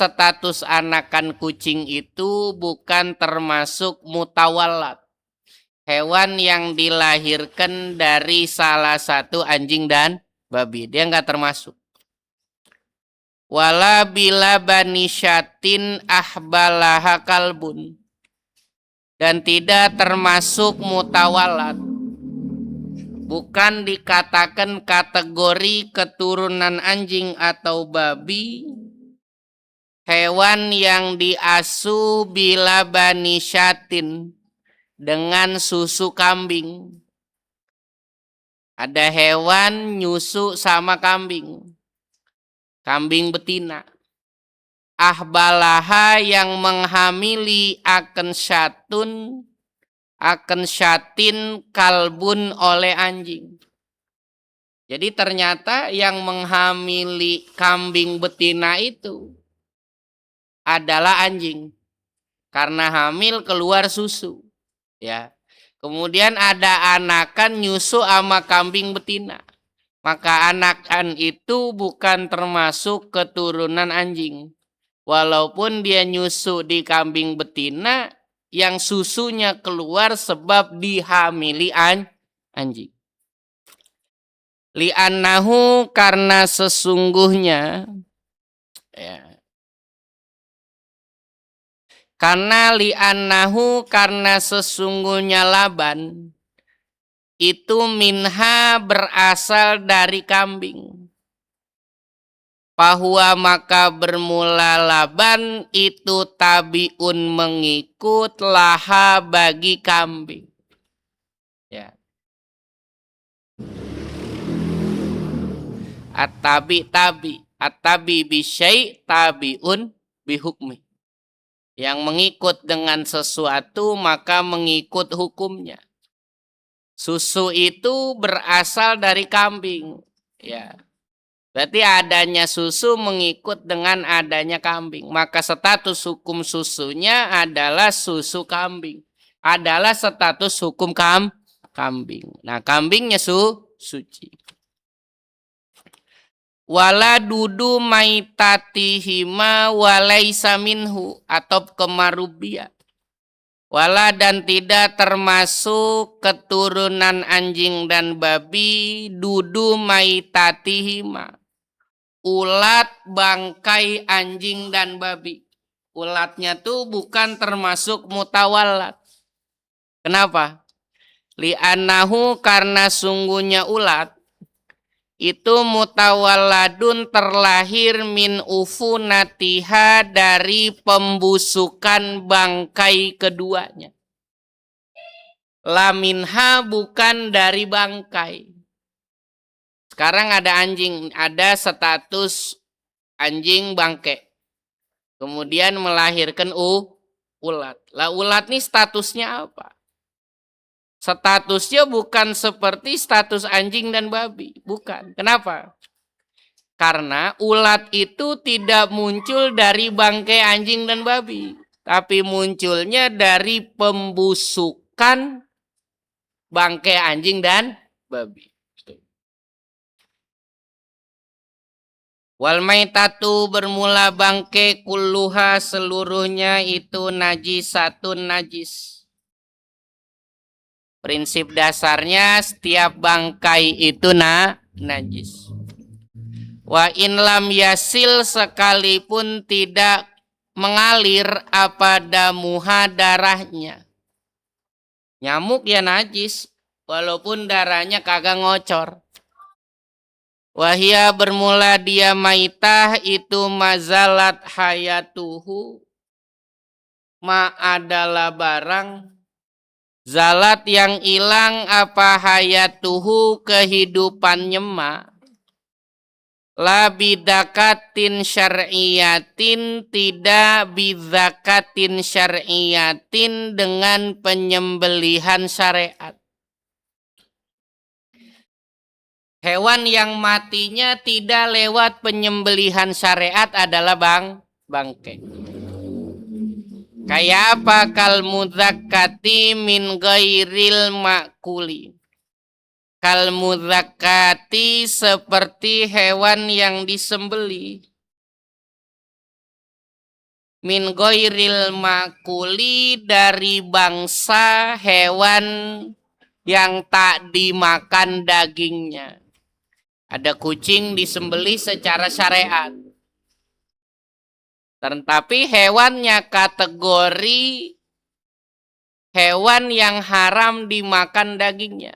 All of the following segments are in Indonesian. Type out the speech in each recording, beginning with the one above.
status anakan kucing itu bukan termasuk mutawallad, hewan yang dilahirkan dari salah satu anjing dan babi. Dia nggak termasuk. Wala bila banisyatin ahbalaha kalbun. Dan tidak termasuk mutawallad. Bukan dikatakan kategori keturunan anjing atau babi, hewan yang diasuh bila banisyatin, dengan susu kambing. Ada hewan nyusu sama kambing. Kambing betina. Ahbalaha yang menghamili akan syatin kalbun oleh anjing. Jadi ternyata yang menghamili kambing betina itu adalah anjing. Karena hamil keluar susu. Ya. Kemudian ada anakan nyusu sama kambing betina. Maka anakan itu bukan termasuk keturunan anjing. Walaupun dia nyusu di kambing betina, yang susunya keluar sebab dihamili anjing. Li'annahu karena sesungguhnya, ya. Karena sesungguhnya laban itu minha berasal dari kambing. Bahwa maka bermula laban itu tabiun mengikut laha bagi kambing. Ya. At-tabi bisyai tabiun bihukmi. Yang mengikut dengan sesuatu maka mengikut hukumnya. Susu itu berasal dari kambing. Ya. Berarti adanya susu mengikut dengan adanya kambing. Maka status hukum susunya adalah susu kambing. Adalah status hukum kambing. Nah, kambingnya suci. Wala dudu maitatihima walaisa minhu atau kemarubia. Wala dan tidak termasuk keturunan anjing dan babi dudu maitatihima. Ulat bangkai anjing dan babi. Ulatnya tuh bukan termasuk mutawallad. Kenapa? Li'annahu karena sungguhnya ulat itu mutawalladun terlahir min ufunatiha dari pembusukan bangkai keduanya. Laminha bukan dari bangkai. Sekarang ada anjing, ada status anjing bangke. Kemudian melahirkan ulat. Lah ulat nih statusnya apa? Statusnya bukan seperti status anjing dan babi. Bukan. Kenapa? Karena ulat itu tidak muncul dari bangkai anjing dan babi. Tapi munculnya dari pembusukan bangkai anjing dan babi. Wal maitatu bermula bangke kulluha seluruhnya itu najisatun najis. Prinsip dasarnya setiap bangkai itu najis. Wa in lam yasil sekalipun tidak mengalir apa damuha darahnya. Nyamuk ya najis walaupun darahnya kagak ngocor. Wahia bermula dia maitah itu mazalat hayatuhu ma adalah barang zalat yang hilang apa hayatuhu kehidupannya ma la bidakatin syar'iyatin tidak bidakatin syar'iyatin dengan penyembelihan syariat. Hewan yang matinya tidak lewat penyembelihan syariat adalah bangke. Kayak apa? Kal mudzakkati min ghairil ma'kuli. Kal mudzakkati seperti hewan yang disembeli min ghairil makuli, dari bangsa hewan yang tak dimakan dagingnya. Ada kucing disembelih secara syariat, tetapi hewannya kategori hewan yang haram dimakan dagingnya,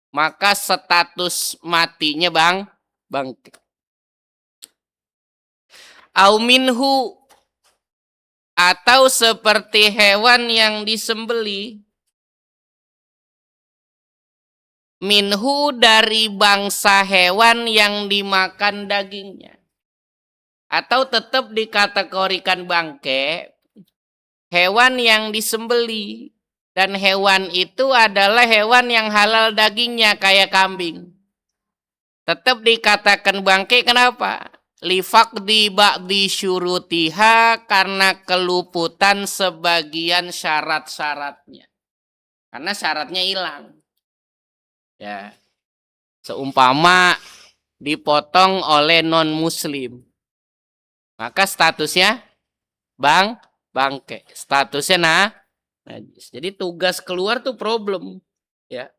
maka status matinya bangke. Au minhu, atau seperti hewan yang disembelih, minhu, dari bangsa hewan yang dimakan dagingnya, atau tetap dikategorikan bangke, hewan yang disembelih, dan hewan itu adalah hewan yang halal dagingnya kayak kambing, tetap dikatakan bangke. Kenapa? Lifaqdi ba'di syurutiha, karena keluputan sebagian syarat-syaratnya, karena syaratnya hilang. Ya, seumpama dipotong oleh non muslim, maka statusnya bangke, statusnya najis. Jadi tugas keluar tuh problem, ya.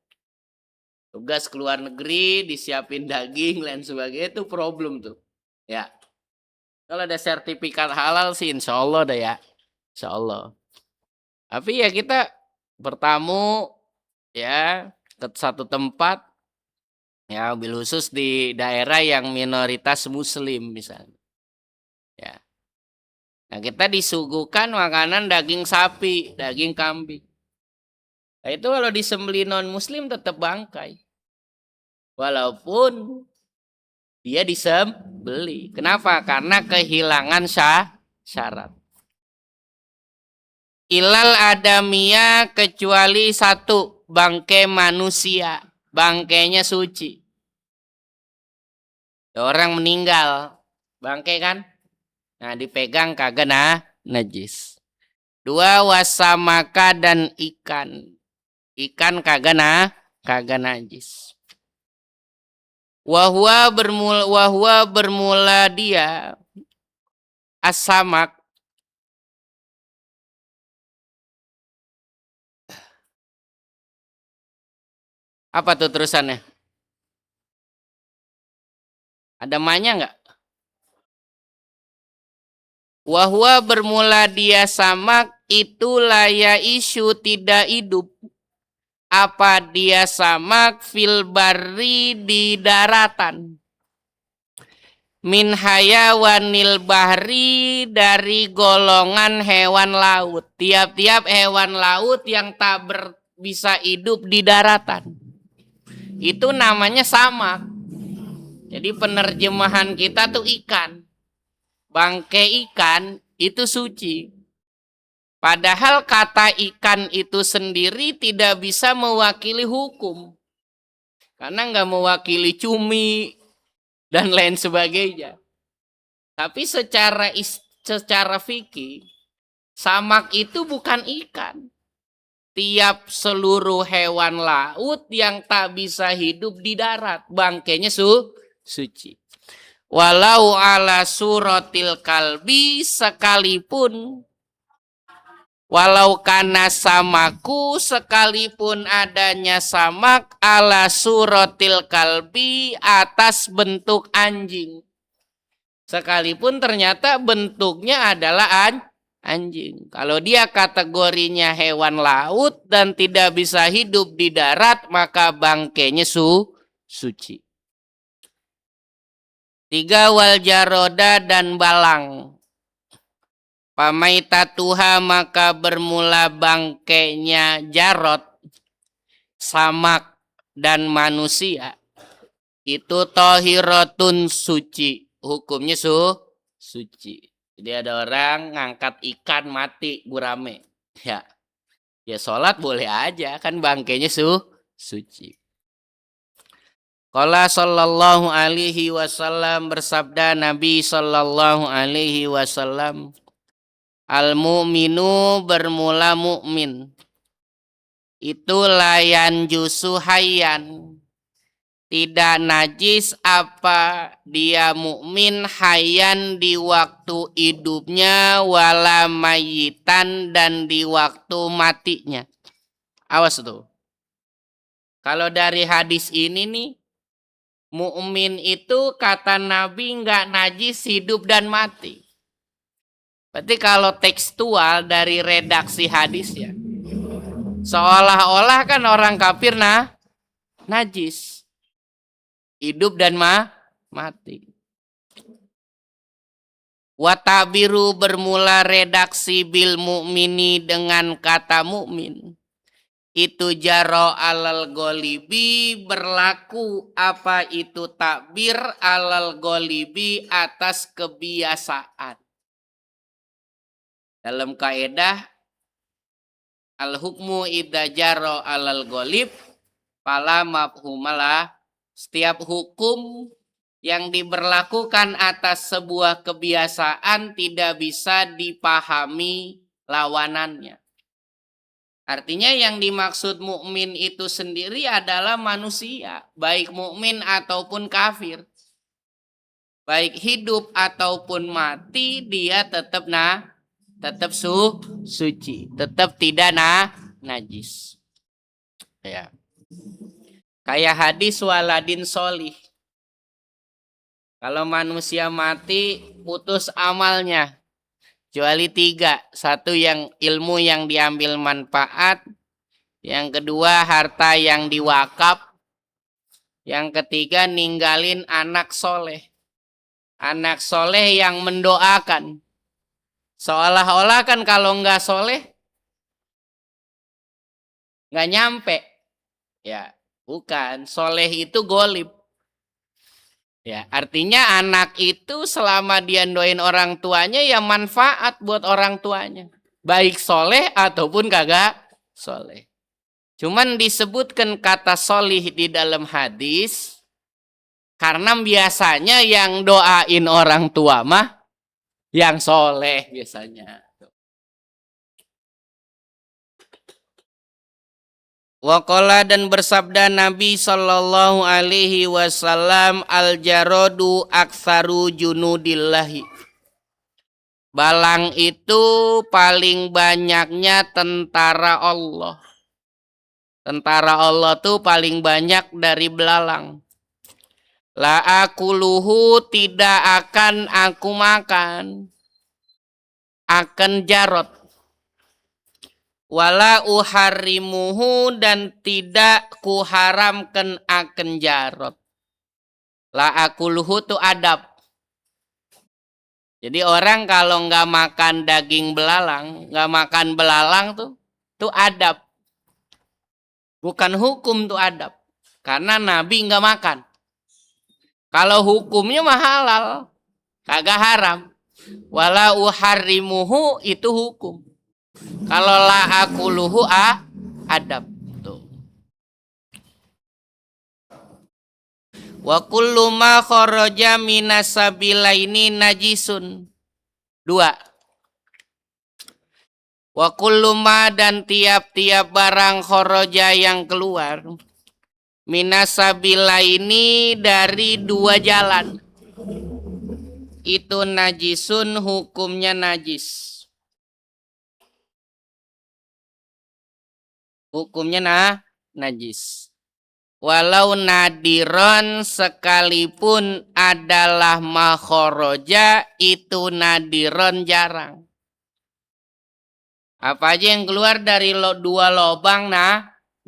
Tugas keluar negeri disiapin daging lain sebagainya itu problem tuh, ya. Kalau ada sertifikat halal sih insya Allah dah, ya, insya Allah. Tapi ya kita bertamu, ya, ke satu tempat, ya, bil khusus di daerah yang minoritas muslim misalnya, ya. Nah, kita disuguhkan makanan daging sapi, daging kambing. Nah, itu kalau disembelih non muslim tetap bangkai, walaupun dia disembelih. Kenapa? Karena kehilangan syarat. Ilal adamia, kecuali satu, bangkai manusia, bangkainya suci. Orang meninggal, bangkai kan? Nah, dipegang kagak najis. Dua, wasamaka, dan ikan. Ikan kagak najis. Wahwa bermula dia asamak. Apa tuh terusannya? Ada ma-nya enggak? Wahwa bermula dia samak, itu laya isu, tidak hidup. Apa dia samak? Fil barri, di daratan. Min hayawanil bahri, dari golongan hewan laut. Tiap-tiap hewan laut yang tak bisa hidup di daratan, itu namanya samak. Jadi penerjemahan kita tuh ikan. Bangkai ikan itu suci. Padahal kata ikan itu sendiri tidak bisa mewakili hukum, karena nggak mewakili cumi dan lain sebagainya. Tapi secara fikih, samak itu bukan ikan. Tiap seluruh hewan laut yang tak bisa hidup di darat, bangkainya suci. Walau ala suratil kalbi, sekalipun, walau kana samaku, sekalipun adanya samak, ala suratil kalbi, atas bentuk anjing. Sekalipun ternyata bentuknya adalah anjing. Kalau dia kategorinya hewan laut dan tidak bisa hidup di darat, maka bangkainya suci. 3, wal jaroda, dan balang. Pamaitatuha, maka bermula bangkainya jarod, samak, dan manusia, itu tohirotun, suci. Hukumnya suci. Jadi ada orang ngangkat ikan mati gurame, ya sholat boleh aja, kan bangkainya suci. Qala sallallahu alaihi wasallam, bersabda Nabi sallallahu alaihi wasallam, al mu'minu, bermula mukmin, itu layan jusu hayyan, tidak najis apa dia mukmin hayan di waktu hidupnya wala mayitan dan di waktu matinya. Awas tuh. Kalau dari hadis ini nih, mukmin itu kata Nabi nggak najis hidup dan mati. Berarti kalau tekstual dari redaksi hadis ya, seolah-olah kan orang kafir najis hidup dan mati. Watabiru bermula redaksi bil mukmini dengan kata mukmin. Itu jaro alal golibi berlaku apa itu takbir alal golibi atas kebiasaan. Dalam kaidah al hukmu idza jaro alal golib fala mafhumalah. Setiap hukum yang diberlakukan atas sebuah kebiasaan tidak bisa dipahami lawanannya. Artinya yang dimaksud mukmin itu sendiri adalah manusia, baik mukmin ataupun kafir. Baik hidup ataupun mati, dia tetap suci, tetap tidak najis. Ya. Kayak hadis waladin solih. Kalau manusia mati, putus amalnya. Kecuali 3. 1 yang ilmu yang diambil manfaat. Yang kedua harta yang diwakaf. Yang ketiga ninggalin anak soleh. Anak soleh yang mendoakan. Seolah-olah kan kalau nggak soleh, nggak nyampe. Ya, bukan. Soleh itu golib. Ya, artinya anak itu selama dia doain orang tuanya ya manfaat buat orang tuanya. Baik soleh ataupun kagak soleh. Cuman disebutkan kata solih di dalam hadis karena biasanya yang doain orang tua mah yang soleh biasanya. Waqala dan bersabda Nabi Sallallahu Alaihi Wasallam al-jaradu aksaru junudillahi. Balang itu paling banyaknya tentara Allah. Tentara Allah tuh paling banyak dari belalang. La akuluhu tidak akan aku makan. Akan jarod. Wala uharimuhu dan tidak kuharamkan akan jarod. La akuluhu tuh adab. Jadi orang kalau nggak makan daging belalang, nggak makan belalang tuh adab. Bukan hukum tuh adab. Karena Nabi nggak makan. Kalau hukumnya mah halal, kagak haram. Wala uharimuhu itu hukum. Kalau la akuluhu adab. Tuh. Wa kullu ma kharaja minas sabilaini najisun. 2. Wa kullu ma dan tiap-tiap barang kharaja yang keluar minas sabilaini dari 2 jalan. Itu najisun hukumnya najis. Hukumnya najis. Walau nadiron sekalipun adalah makhoroja itu nadiron jarang. Apa aja yang keluar dari 2 lobang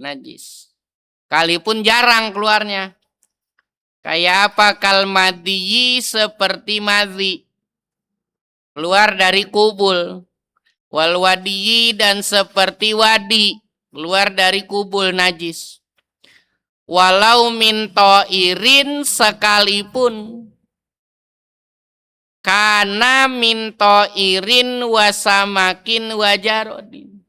najis. Sekalipun jarang keluarnya. Kayak apa kalmadiyi seperti madhi. Keluar dari kubul. Walwadiyi dan seperti wadi. Keluar dari kubul najis. Walau min to'irin sekalipun. Kana min to'irin wasamakin wajarodin.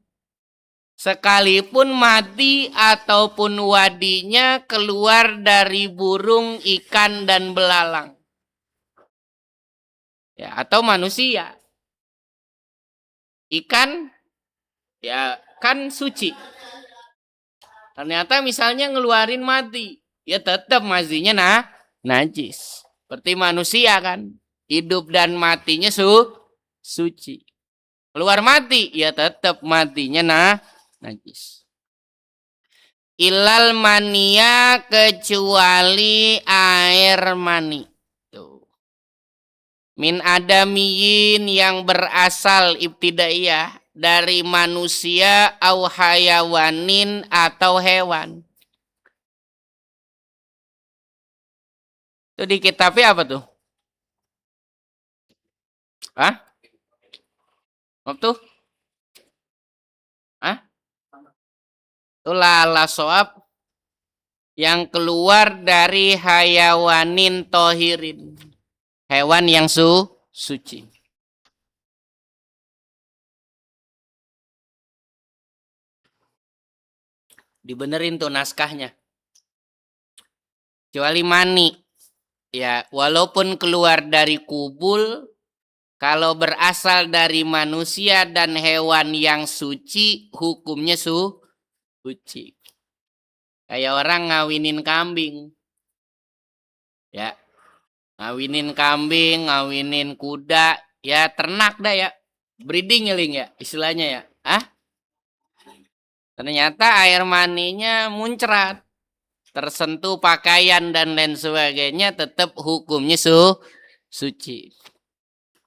Sekalipun mati ataupun wadinya keluar dari burung, ikan, dan belalang. Ya, atau manusia. Ikan, ya kan suci. Ternyata misalnya ngeluarin mati. ya tetap mazinya najis. Seperti manusia kan, hidup dan matinya suci. Keluar mati, ya tetap matinya najis. Ilal mania, kecuali air mani. Tuh. Min adamiyin, yang berasal ibtidaiyah dari manusia, au hayawanin, atau hewan. Itu di kitabnya apa tuh? Hah? Apa tuh? Hah? Itu lala soab yang keluar dari hayawanin tohirin. Hewan yang suci. Dibenerin tuh naskahnya. Kecuali mani. Ya, walaupun keluar dari kubul, kalau berasal dari manusia dan hewan yang suci, hukumnya suci. Kayak orang ngawinin kambing. Ya, ngawinin kambing, ngawinin kuda, ya ternak dah ya. Breeding ya, Ling ya, istilahnya ya. Ternyata air maninya muncrat, tersentuh pakaian dan lain sebagainya, tetap hukumnya suci.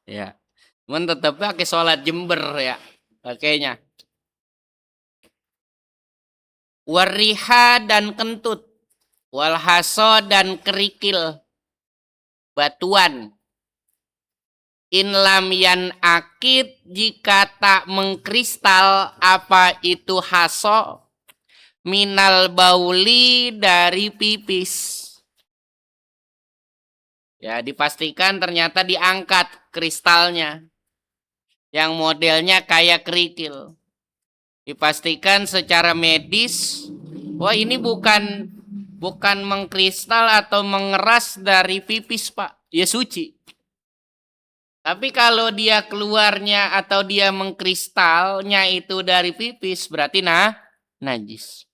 Ya. Cuman tetap pakai sholat jember ya. Pakainya. Wariha dan kentut. Walhaso dan kerikil. Batuan. In lam yan akid, jika tak mengkristal apa itu haso, minal bauli, dari pipis. Ya, dipastikan ternyata diangkat kristalnya. Yang modelnya kayak kerikil. Dipastikan secara medis, wah ini bukan mengkristal atau mengeras dari pipis, Pak. Ya suci. Tapi kalau dia keluarnya atau dia mengkristalnya itu dari pipis, berarti najis.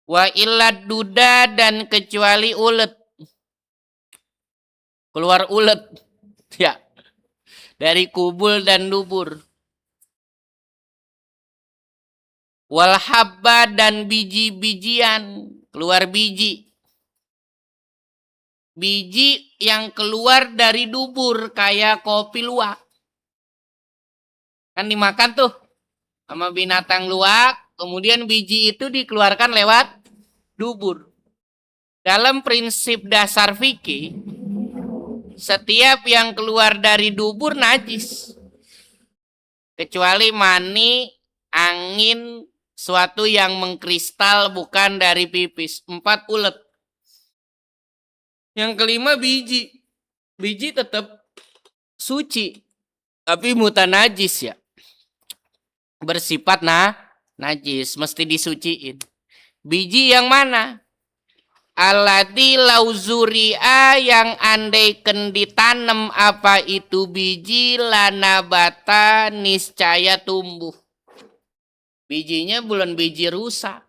Wa illad duda, dan kecuali ulet. Keluar ulet. Ya. Dari kubul dan dubur. Wal habba, dan biji-bijian. Keluar biji. Biji yang keluar dari dubur kayak kopi luwak. Kan dimakan tuh sama binatang luwak, kemudian biji itu dikeluarkan lewat dubur. Dalam prinsip dasar fikih, setiap yang keluar dari dubur najis. Kecuali mani, angin, suatu yang mengkristal bukan dari pipis. 4 ulet. Yang kelima biji. Biji tetap suci, tapi mutanajis ya. Bersifat najis, mesti disuciin. Biji yang mana? Alladzi lauzuria, yang andaikan ditanam apa itu biji, lanabata, niscaya tumbuh. Bijinya bukan biji rusak.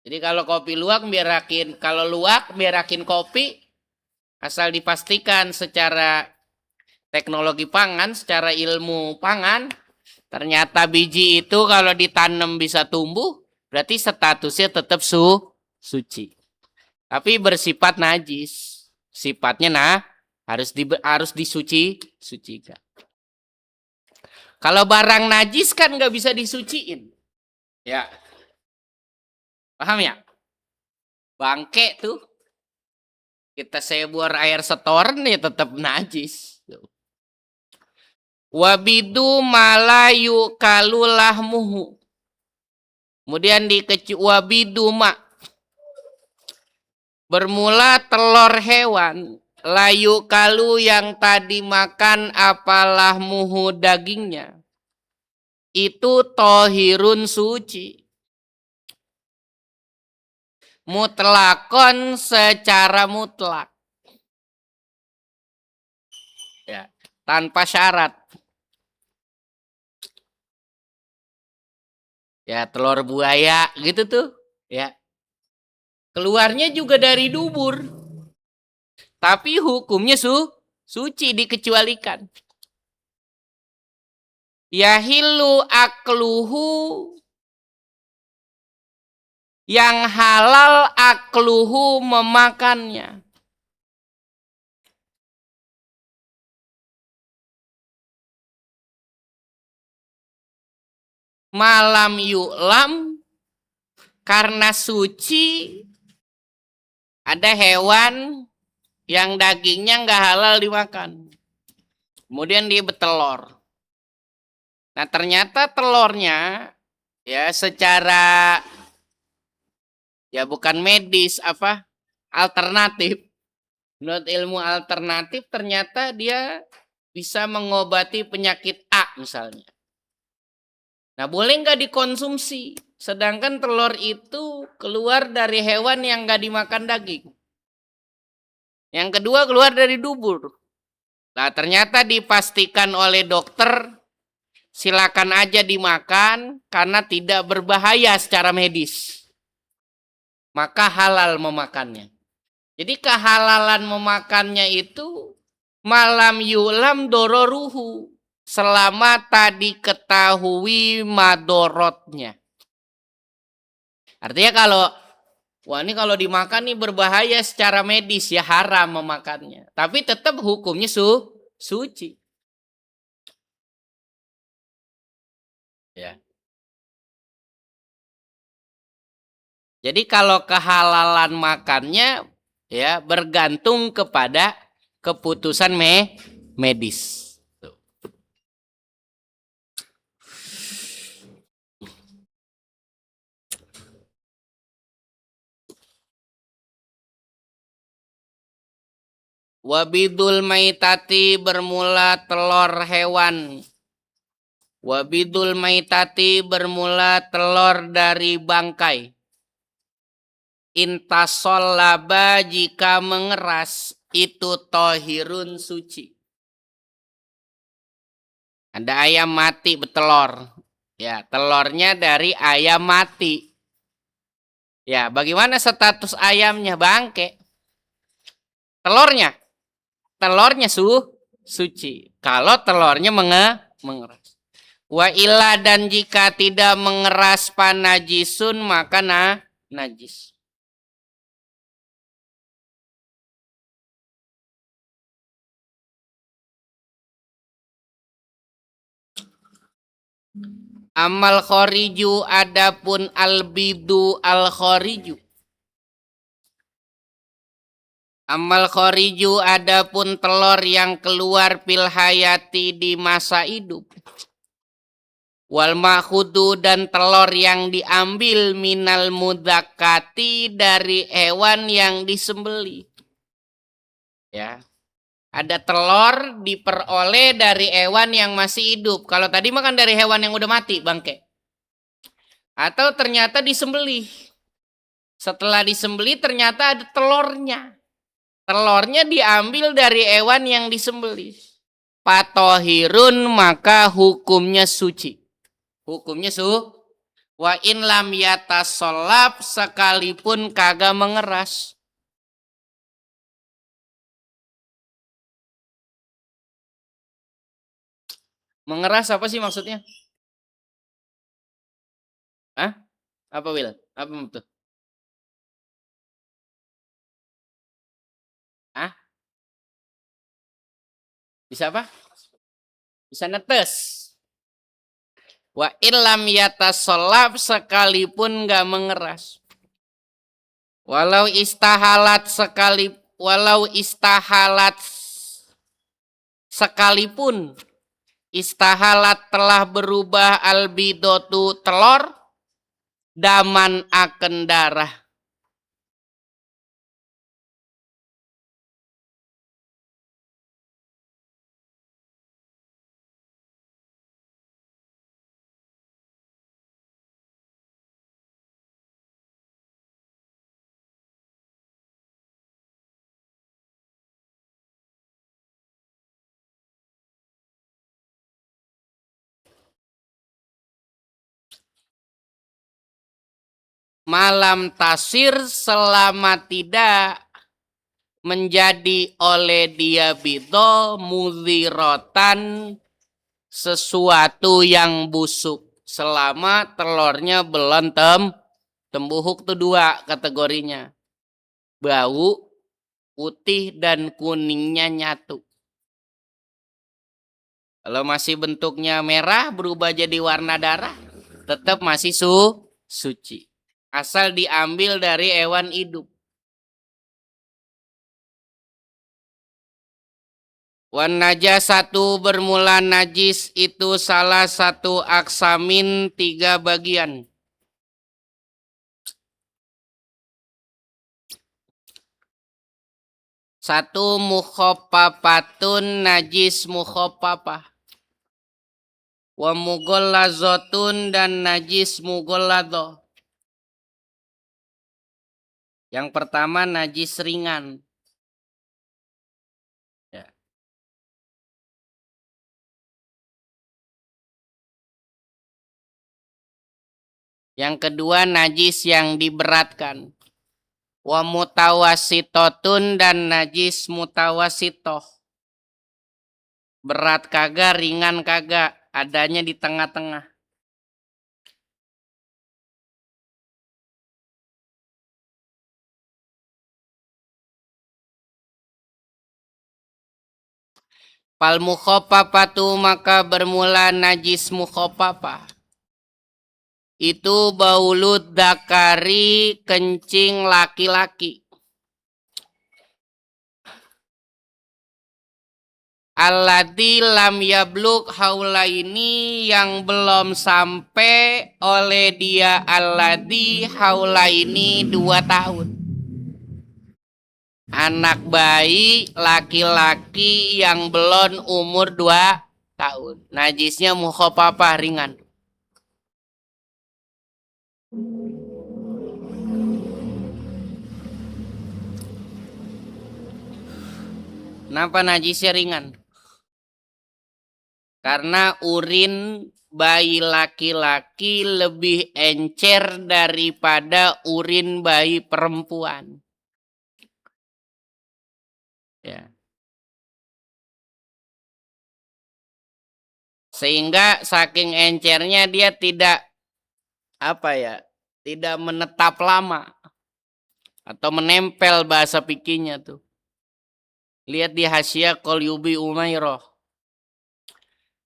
Jadi kalau kopi luwak biarakin, kalau luwak biarakin kopi, asal dipastikan secara teknologi pangan, secara ilmu pangan, ternyata biji itu kalau ditanam bisa tumbuh, berarti statusnya tetap suci. Tapi bersifat najis. Sifatnya harus disucikan. Kalau barang najis kan nggak bisa disuciin. Ya. Paham ya? Bangke tuh. Kita sebor air setoran ya tetap najis. Wabidu malayu kalulahmuhu. Kemudian wabidu ma. Bermula telur hewan. Layu kalu, yang tadi makan apalah muhu, dagingnya. Itu tohirun, suci. Mutlakon, secara mutlak. Ya, tanpa syarat. Ya, telur buaya gitu tuh. Ya. keluarnya juga dari dubur. Tapi hukumnya suci, dikecualikan. Yahilu akluhu, yang halal akluhu memakannya. Malam yu'lam, karena suci ada hewan yang dagingnya nggak halal dimakan. Kemudian dia bertelur. Nah ternyata telurnya ya secara ya bukan medis apa alternatif. Menurut ilmu alternatif ternyata dia bisa mengobati penyakit A misalnya. Nah boleh nggak dikonsumsi? Sedangkan telur itu keluar dari hewan yang nggak dimakan daging. Yang kedua keluar dari dubur. Nah ternyata dipastikan oleh dokter silakan aja dimakan karena tidak berbahaya secara medis. Maka halal memakannya. Jadi kehalalan memakannya itu malam yulam dororuhu. Selama tadi ketahui madorotnya. Artinya kalau wah ini kalau dimakan nih berbahaya secara medis ya haram memakannya. Tapi tetap hukumnya suci. Ya. Jadi kalau kehalalan makannya ya bergantung kepada keputusan medis. Wabidul maitati bermula telur hewan. Wabidul maitati bermula telur dari bangkai. Intasol laba jika mengeras itu tohirun suci. Ada ayam mati bertelur. Ya, telurnya dari ayam mati. Ya, bagaimana status ayamnya? Bangke. Telurnya suci. Kalau telurnya mengeras. Wa illa dan jika tidak mengeras panajisun maka najis. Amal khoriju adapun albidu al khoriju. Amal khoriju adapun telur yang keluar pil hayati di masa hidup. Wal ma'khudu dan telur yang diambil minal mudakati dari hewan yang disembeli. Ya. Ada telur diperoleh dari hewan yang masih hidup. Kalau tadi makan dari hewan yang udah mati, bangke. Atau ternyata disembeli. Setelah disembeli ternyata ada telurnya. Telurnya diambil dari hewan yang disembeli. Patohirun maka hukumnya suci. Hukumnya wa in lam yatasolab sekalipun kagak mengeras. Mengeras apa sih maksudnya? Hah? Apa Wil? Apa maksud? Hah? Bisa apa? Bisa netes. Wa illam yatasolab sekalipun nggak mengeras. Walau istahalat sekalipun istahalat telah berubah albidotu telur daman akan darah. malam tasir selama tidak menjadi oleh dia bido mudhirotan sesuatu yang busuk selama telurnya belum tembuhuk tuh dua kategorinya, bau putih dan kuningnya nyatu. Kalau masih bentuknya merah berubah jadi warna darah, tetap masih suci asal diambil dari hewan hidup. Wan najasatu bermula najis itu salah satu aksamin 3 bagian. Satu mukhopapatun najis mukhopapah. Wa mughallazatun dan najis mughalladzah. Yang pertama najis ringan. Ya. Yang kedua najis yang diberatkan. Wa mutawasitotun dan najis mutawasitoh. Berat kagak, ringan kagak, adanya di tengah-tengah. Fal mukhopapatu maka bermula najis mukhopapah. Itu baulut dakari kencing laki-laki. Alladzi lam yablug haulaini yang belum sampai oleh dia alladzi haulaini 2 tahun. Anak bayi laki-laki yang belum umur 2 tahun. Najisnya mukhopapah ringan. Kenapa najisnya ringan? Karena urin bayi laki-laki lebih encer daripada urin bayi perempuan. Ya. Sehingga saking encernya dia tidak tidak menetap lama atau menempel bahasa fikihnya tuh. Lihat di Hasyiah Qalyubi Umairah.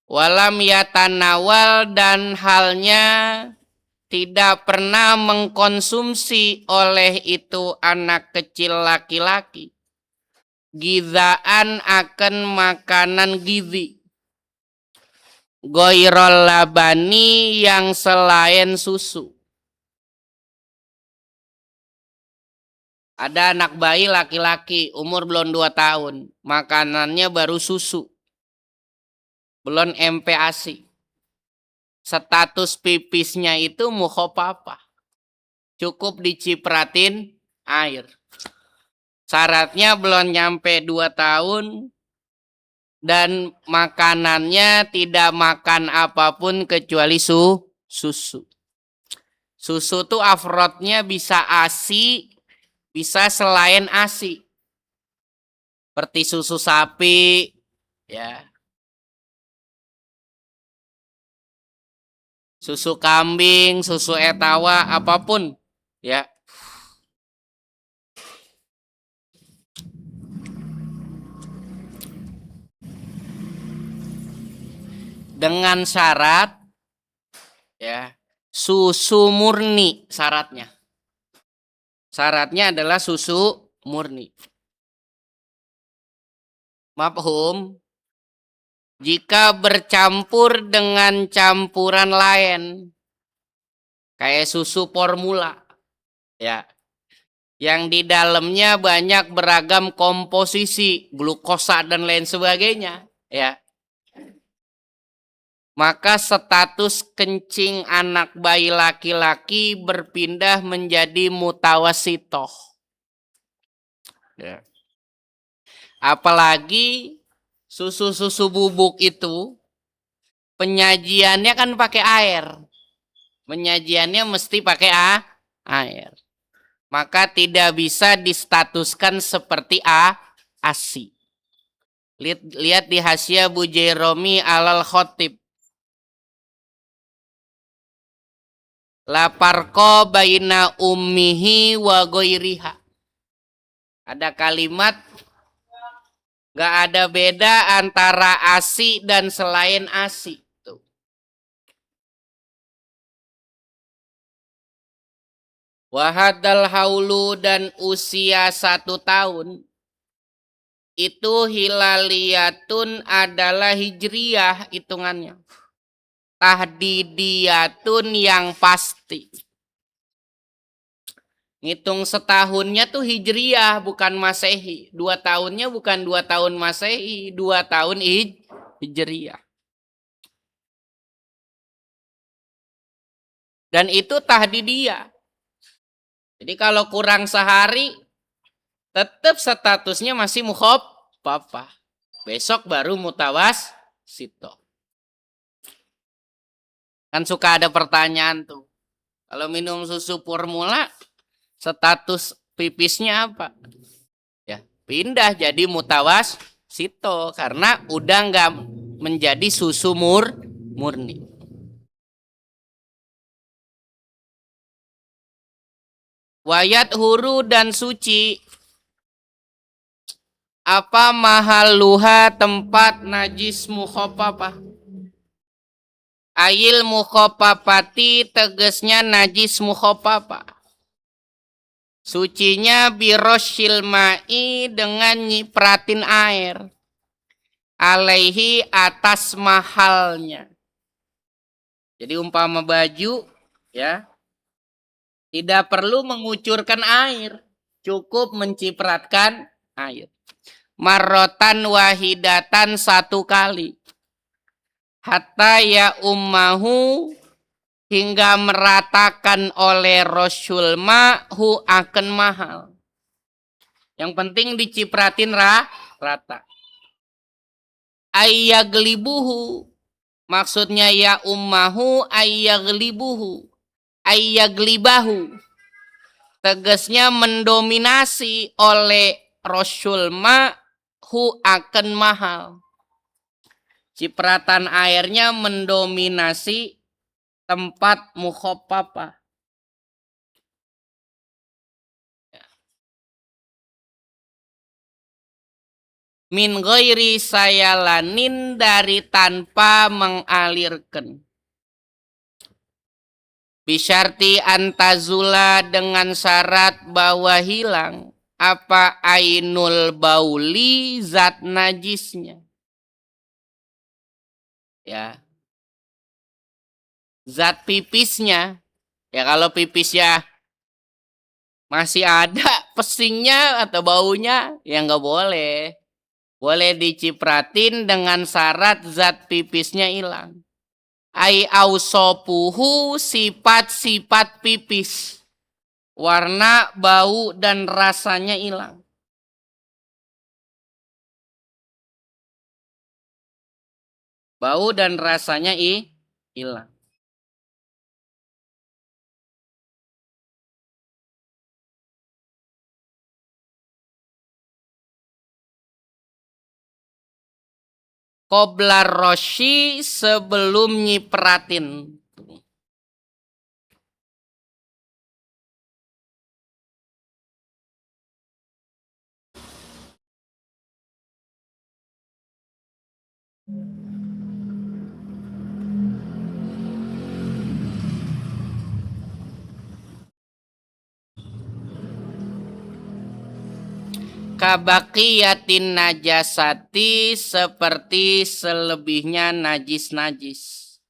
Walam yatanawal dan halnya tidak pernah mengkonsumsi oleh itu anak kecil laki-laki. Gizaan akan makanan gizi. Goirol labani yang selain susu. Ada anak bayi laki-laki umur belum 2 tahun. Makanannya baru susu. Belum MPASI. Status pipisnya itu mukhopapah. Cukup dicipratin air. Syaratnya belum nyampe 2 tahun. Dan makanannya tidak makan apapun kecuali susu. Susu tuh afrodnya bisa ASI. Bisa selain ASI. Seperti susu sapi. Ya. Susu kambing, susu etawa, apapun. Ya. Dengan syarat ya, susu murni syaratnya. Syaratnya adalah susu murni. Mafhum? Jika bercampur dengan campuran lain, kayak susu formula, ya, yang di dalamnya banyak beragam komposisi, glukosa dan lain sebagainya, ya. Maka status kencing anak bayi laki-laki berpindah menjadi mutawasitoh. Ya. Apalagi susu-susu bubuk itu penyajiannya kan pakai air. Penyajiannya mesti pakai air. Maka tidak bisa distatuskan seperti ASI. Lihat di Hasyiah Bujairomi alal Khotib. La farqa baina ummihi wa ghairiha. Ada kalimat gak ada beda antara ASI dan selain ASI. Tuh. Wahadal haulu dan usia 1 tahun. Itu hilaliyatun adalah hijriyah hitungannya. Tahdidiyatun yang pasti. Ngitung setahunnya tuh hijriyah bukan masehi. 2 tahunnya bukan 2 tahun masehi, 2 tahun hijriyah. Dan itu tahdidiyah. Jadi kalau kurang sehari tetap statusnya masih mukhaffafah. Besok baru mutawas sito. Kan suka ada pertanyaan tuh. Kalau minum susu formula status pipisnya apa? Ya, pindah jadi mutawas sito karena udah nggak menjadi susu murni. Wayat huru dan suci. Apa mahalluha tempat najis mukhaffafah? Ail mukhaffafati tegesnya najis mukhaffafah. Sucinya birosyil ma'i dengan nyipratin air. Alaihi atas mahalnya. Jadi umpama baju ya tidak perlu mengucurkan air, cukup mencipratkan air. Marrotan wahidatan 1 kali. Hatta ya ummahu hingga meratakan oleh Rasul ma'hu akan mahal. Yang penting dicipratin rata. Ayyaglibuhu maksudnya ya ummahu ayyaglibuhu. Ayyaglibahu tegasnya mendominasi oleh Rasul ma'hu akan mahal. Cipratan airnya mendominasi tempat mukhaffafah. Min ghairi sayalanin dari tanpa mengalirkan. Bisyarti antazula dengan syarat bahwa hilang apa ainul bauli zat najisnya. Ya. Zat pipisnya. Ya kalau pipisnya masih ada pesingnya atau baunya ya nggak boleh. Boleh dicipratin dengan syarat zat pipisnya hilang. Ai ausopuhu sifat-sifat pipis. Warna, bau, dan rasanya hilang. Bau dan rasanya hilang. Qoblar rosyi sebelum nyipratin. Kabaqiyatin najasati seperti selebihnya najis-najis.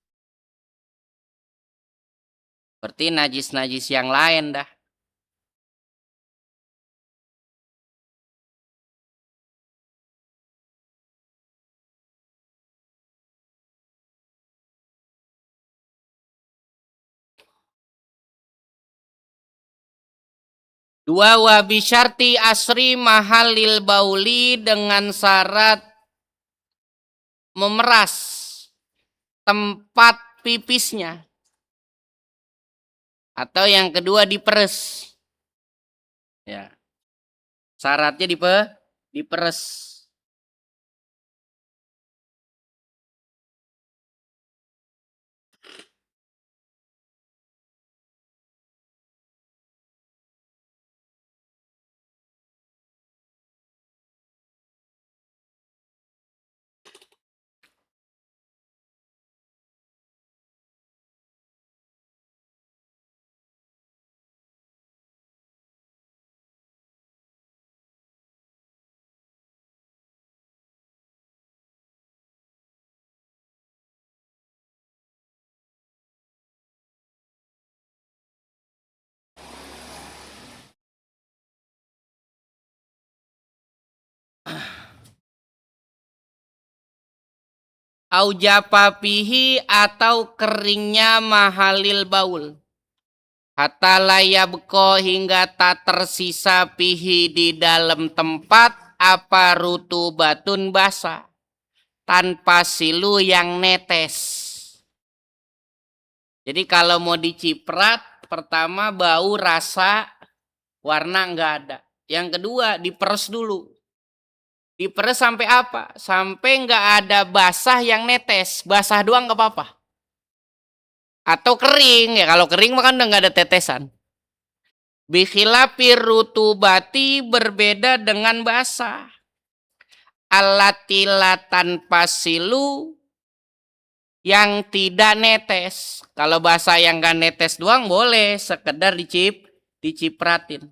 Seperti najis-najis yang lain dah. Dua wabisyarti asri mahalil bauli dengan syarat memeras tempat pipisnya. Atau yang kedua diperes. Ya. Syaratnya diperes. Aujapa pihi atau keringnya mahalil baul. Hatta layabko hingga tak tersisa pihi di dalam tempat apa rutubatun basah. Tanpa silu yang netes. Jadi kalau mau diciprat, pertama bau, rasa, warna nggak ada. Yang kedua diperes dulu. Diperes sampai apa? Sampai nggak ada basah yang netes. Basah doang nggak apa-apa. Atau kering, ya kalau kering mah kan udah nggak ada tetesan. Bikhilapi rutubati berbeda dengan basah. Alatila tanpa silu yang tidak netes. Kalau basah yang nggak netes doang boleh sekedar dicipratin.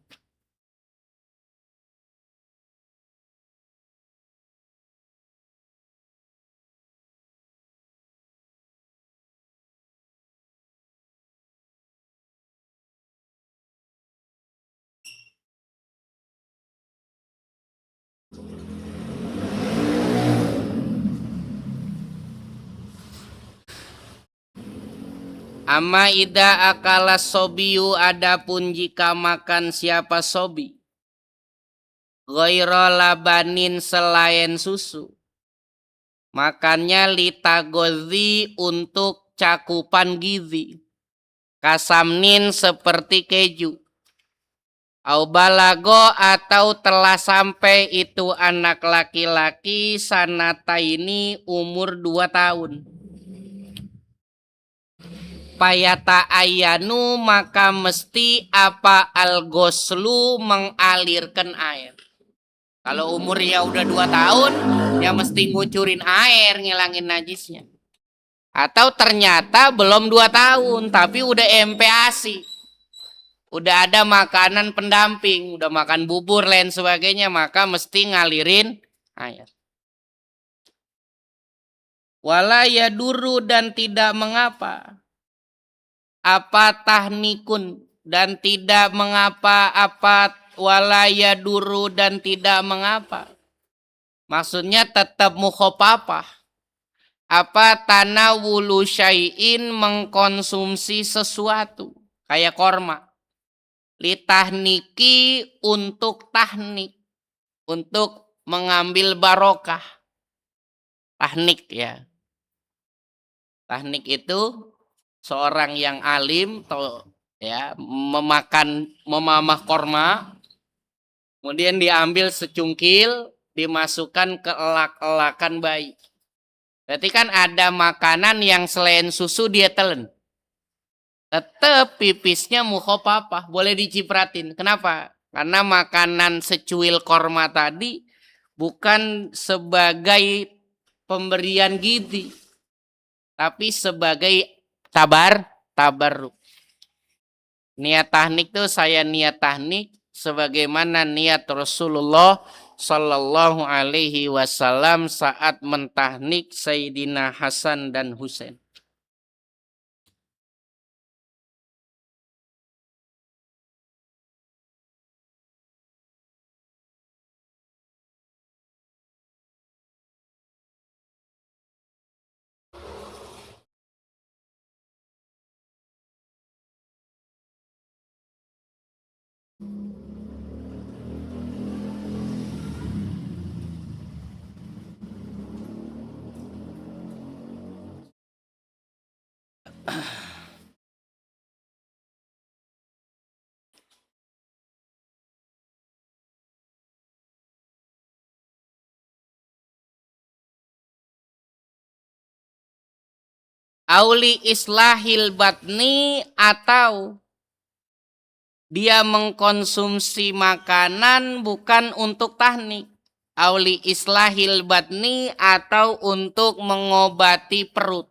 Amma ida akala sobiyu, adapun jika makan siapa sobi. Ghaira labanin, selain susu. Makannya litagozi, untuk cakupan gizi. Kasamnin, seperti keju. Au balago, atau telah sampai itu anak laki-laki sanata ini umur 2 tahun. Payata ayanu, maka mesti apa al-goslu, mengalirkan air. Kalau umurnya udah 2 tahun, ya mesti ngucurin air, ngilangin najisnya. Atau ternyata belum 2 tahun, tapi udah MPASI. Udah ada makanan pendamping, udah makan bubur lain sebagainya, maka mesti ngalirin air. Wala yaduru, dan tidak mengapa. Apa tahnikun, dan tidak mengapa, apa walaya duru, dan tidak mengapa. Maksudnya tetap mukhopapah. Apa tanawulu syai'in, mengkonsumsi sesuatu. Kayak korma. Litahniki, untuk tahnik. Untuk mengambil barokah. Tahnik ya. Tahnik itu seorang yang alim atau ya memamah korma, kemudian diambil secungkil, dimasukkan ke elak-elakan bayi. Berarti kan ada makanan yang selain susu dia telan. Tetap pipisnya mukhopapah, boleh dicipratin. Kenapa? Karena makanan secuil korma tadi bukan sebagai pemberian gizi, tapi sebagai tabarruk. Niat tahnik tuh saya niat tahnik sebagaimana niat Rasulullah Sallallahu Alaihi Wasallam saat mentahnik Sayyidina Hasan dan Husain. Auli islahil batni, atau dia mengkonsumsi makanan bukan untuk tahnik. Auli islahil batni, atau untuk mengobati perut.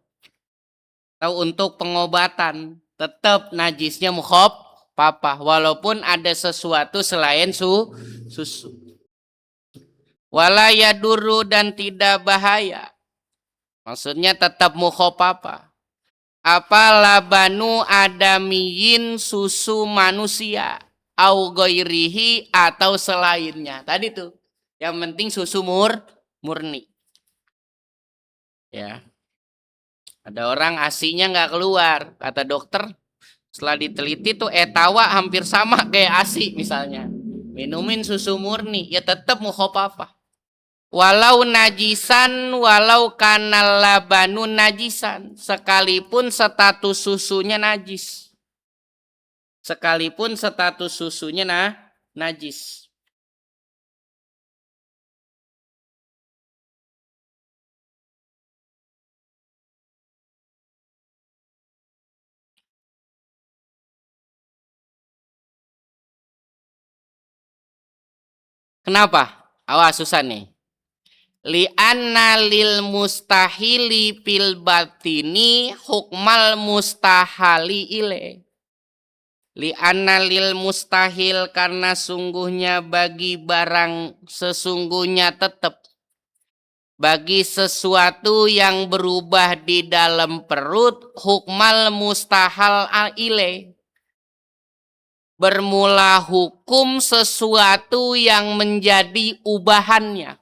Atau untuk pengobatan. Tetap najisnya mukhop papa. Walaupun ada sesuatu selain susu. Wala yaduru, dan tidak bahaya. Maksudnya tetap mukhopapa. Apa labanu adamiyin, susu manusia, au goirihi, atau selainnya. Tadi tuh, yang penting susu murni. Ya, ada orang asinya nggak keluar, kata dokter. Setelah diteliti tuh etawa hampir sama kayak asi misalnya. Minumin susu murni, ya tetap mukhopapa. Walau najisan, walau kanal labanu najisan, sekalipun status susunya najis. Sekalipun status susunya najis. Kenapa? Awas susah nih. Li'anna lil mustahili fil batini hukmal mustahali ile. Li'anna lil mustahil, karena sungguhnya bagi barang sesungguhnya tetap. Bagi sesuatu yang berubah di dalam perut, hukmal mustahal ile. Bermula hukum sesuatu yang menjadi ubahannya.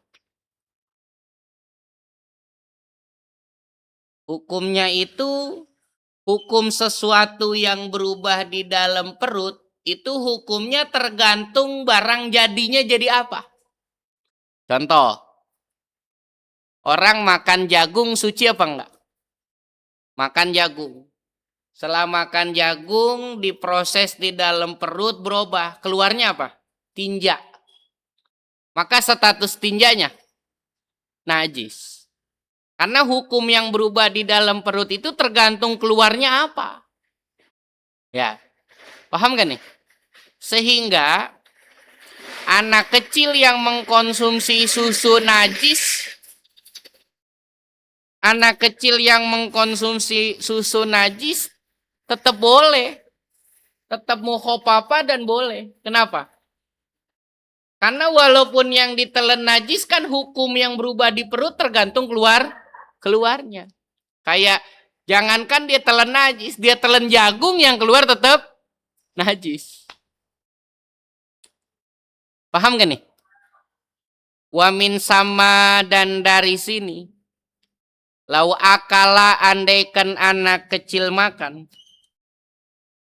Hukumnya itu, hukum sesuatu yang berubah di dalam perut, itu hukumnya tergantung barang jadinya jadi apa. Contoh, orang makan jagung suci apa enggak? Makan jagung. Setelah makan jagung, diproses di dalam perut, berubah. Keluarnya apa? Tinja. Maka status tinjanya najis. Karena hukum yang berubah di dalam perut itu tergantung keluarnya apa. Ya, paham gak nih? Sehingga anak kecil yang mengkonsumsi susu najis, anak kecil yang mengkonsumsi susu najis tetap boleh. Tetap mukhopapa dan boleh. Kenapa? Karena walaupun yang ditelan najis kan hukum yang berubah di perut tergantung keluarnya. Kayak jangankan dia telan najis, dia telan jagung yang keluar tetap najis. Paham gak nih? Wamin sama, dan dari sini, lau akala, andaikan anak kecil makan,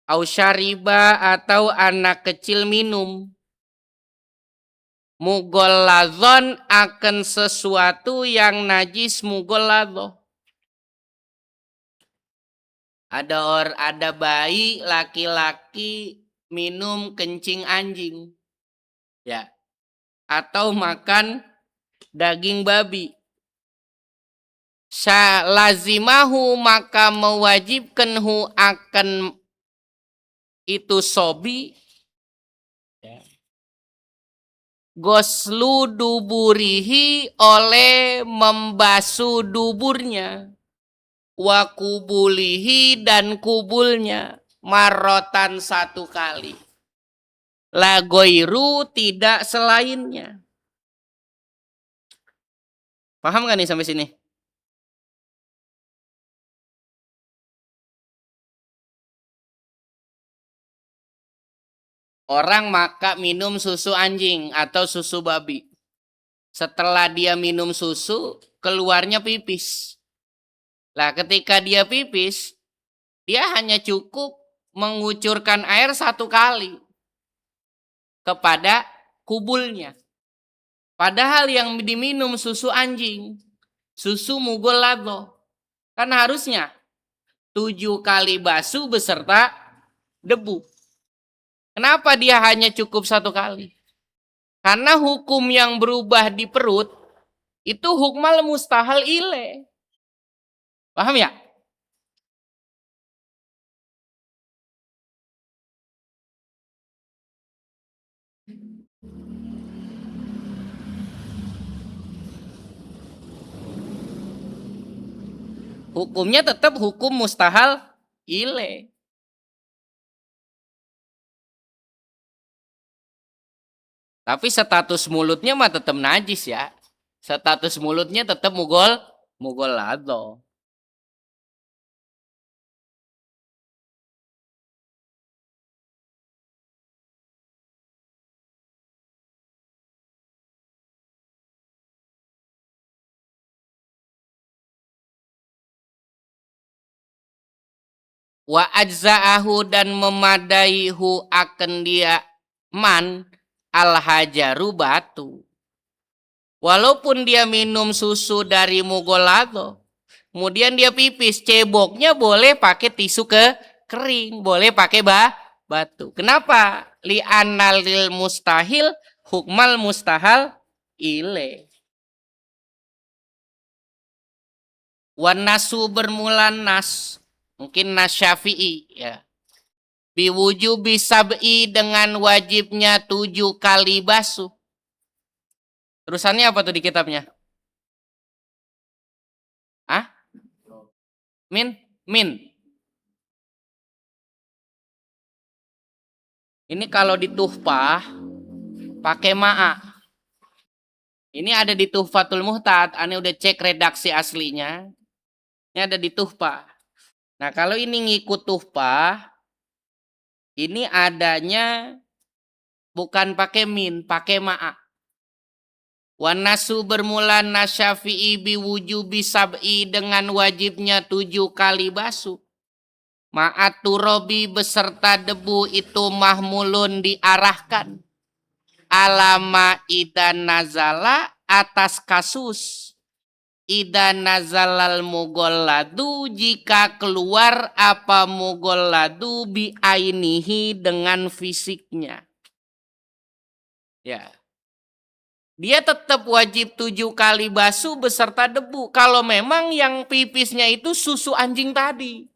au syariba, atau anak kecil minum, mugolazon, akan sesuatu yang najis mugolazo. Ada bayi laki-laki minum kencing anjing, ya, atau makan daging babi. Lazimahu, maka mewajibkanhu akan itu sobi, ya, goslu duburihi, oleh membasuh duburnya, wakubulihi, dan kubulnya, marotan satu kali, lagoiru, tidak selainnya. Paham gak nih sampai sini? Orang minum susu anjing atau susu babi. Setelah dia minum susu, keluarnya pipis. Lah, ketika dia pipis, dia hanya cukup mengucurkan air satu kali kepada kubulnya. Padahal yang diminum susu anjing, susu mugolado, kan harusnya 7 kali basuh beserta debu. Kenapa dia hanya cukup satu kali? Karena hukum yang berubah di perut itu hukmal mustahal ile. Paham ya? hukumnya tetap hukum mustahal ile. Tapi status mulutnya mah tetap najis ya. Status mulutnya tetap mugol lado. Wa ajza'ahu dan memadaihu akan dia man al hajaru batu. Walaupun dia minum susu dari mugolado, kemudian dia pipis, ceboknya boleh pakai tisu kering, boleh pakai batu. Kenapa? Li'annal lil mustahil hukmal mustahal ile. Wan nasu bermula nas, mungkin nas Syafi'i ya. Biwujubi sab'i dengan wajibnya 7 kali basuh. Terusannya apa tuh di kitabnya? Ah? Min. Ini kalau di tuhfah pakai ma'a. Ini ada di Tuhfatul Muhtad. Ane udah cek redaksi aslinya. Ini ada di tuhfah. Nah, kalau ini ngikut tuhfah, ini adanya bukan pakai min, pakai ma'a. Wan nasu bermula nasyafi'i biwujubi sab'i dengan wajibnya 7 kali basuh. Ma'at turobi beserta debu itu mahmulun diarahkan. Alama idan nazala atas kasus. Idan nazalal mugolladu jika keluar apa mugolladu bi ainihi dengan fisiknya. Ya. Dia tetap wajib 7 kali basuh beserta debu. Kalau memang yang pipisnya itu susu anjing tadi.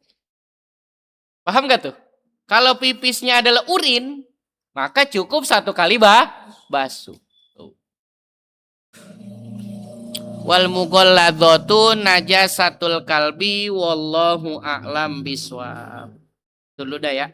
Paham gak tuh? Kalau pipisnya adalah urin, maka cukup 1 kali basuh. Wal mughalladhatu najasatul kalbi wallahu a'lam biswab. Dulu dah ya.